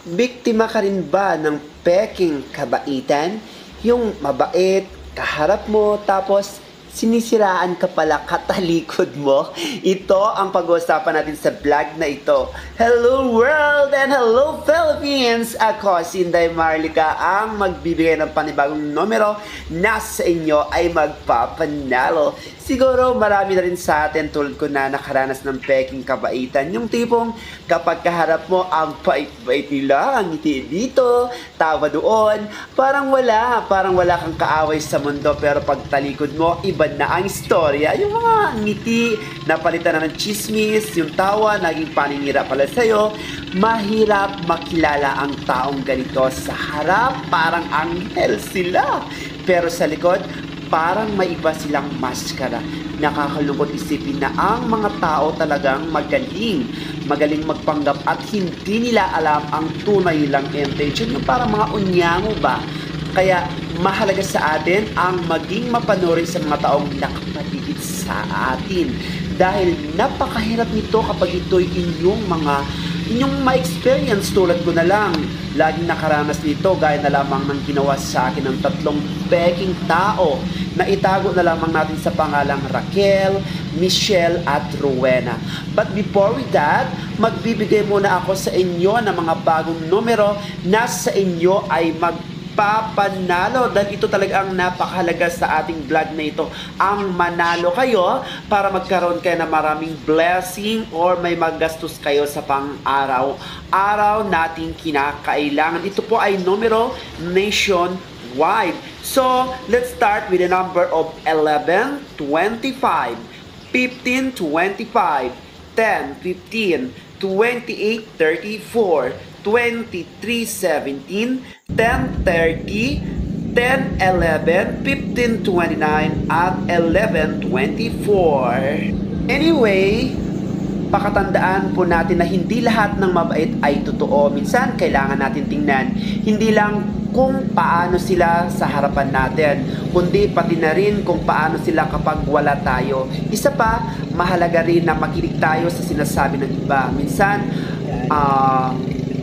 Biktima ka rin ba ng peking kabaitan? Yung mabait, kaharap mo, tapos sinisiraan ka pala katalikod mo? Ito ang pag-uusapan natin sa vlog na ito. Hello world and hello Philippines! Ako si Inday Marlica ang magbibigay ng panibagong numero na sa inyo ay magpapanalo. Siguro marami na rin sa atin tulad ko na nakaranas ng peking kabaitan. Yung tipong kapag kaharap mo ang bait-bait nila, ang ngiti dito, tawa doon, parang wala kang kaaway sa mundo. Pero pag talikod mo, iba na ang istorya. Yung mga ngiti, napalitan na ng chismis, yung tawa, naging paninira pala sa'yo. Mahirap makilala ang taong ganito. Sa harap, parang anghel sila. Pero sa likod, parang may iba silang maskara. Nakakalungkot isipin na ang mga tao talagang magaling magpanggap at hindi nila alam ang tunay lang intention. Yung parang mga unyango ba? Kaya mahalaga sa atin ang maging mapanuri sa mga taong nakapaligid sa atin. Dahil napakahirap nito kapag ito'y inyong ma-experience tulad ko na lang. Laging nakaranas nito gaya na lamang ng ginawa sa akin ng 3 peking tao na itago na lamang natin sa pangalang Raquel, Michelle at Rowena. But before with that, magbibigay muna ako sa inyo ng mga bagong numero na sa inyo ay magpapanalo dahil ito talaga ang napakahalaga sa ating vlog na ito. Ang manalo kayo para magkaroon kayo ng maraming blessing or may maggastos kayo sa pang-araw nating kinakailangan. Ito po ay numero nationwide. So, let's start with the number of 11, 25, 15, 25, 10, 15, 28, 34, 23, 17, 10, 30, 10, 11, 15, 29, at 11, 24. Anyway, pakatandaan po natin na hindi lahat ng mabait ay totoo. Minsan, kailangan natin tingnan. Hindi lang kung paano sila sa harapan natin, kundi pati na rin kung paano sila kapag wala tayo. Isa pa, mahalaga rin na makinig tayo sa sinasabi ng iba. Minsan,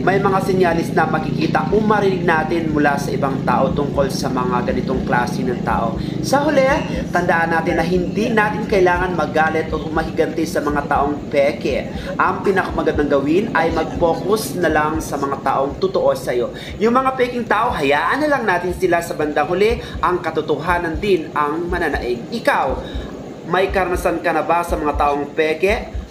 may mga senyalis na makikita o marinig natin mula sa ibang tao tungkol sa mga ganitong klase ng tao. Sa huli, tandaan natin na hindi natin kailangan magalit o mahiganti sa mga taong peke. Ang pinakamagandang gawin ay mag-focus na lang sa mga taong totoo sa iyo. Yung mga peking tao, hayaan na lang natin sila sa bandang huli. Ang katotohanan din ang mananaig. Ikaw, may karanasan ka na ba sa mga taong peke?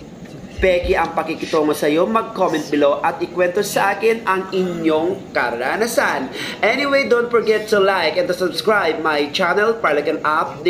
Peki ang pakikitungo sa iyo, mag-comment below at ikwento sa akin ang inyong karanasan. Anyway, don't forget to like and to subscribe my channel para like an updated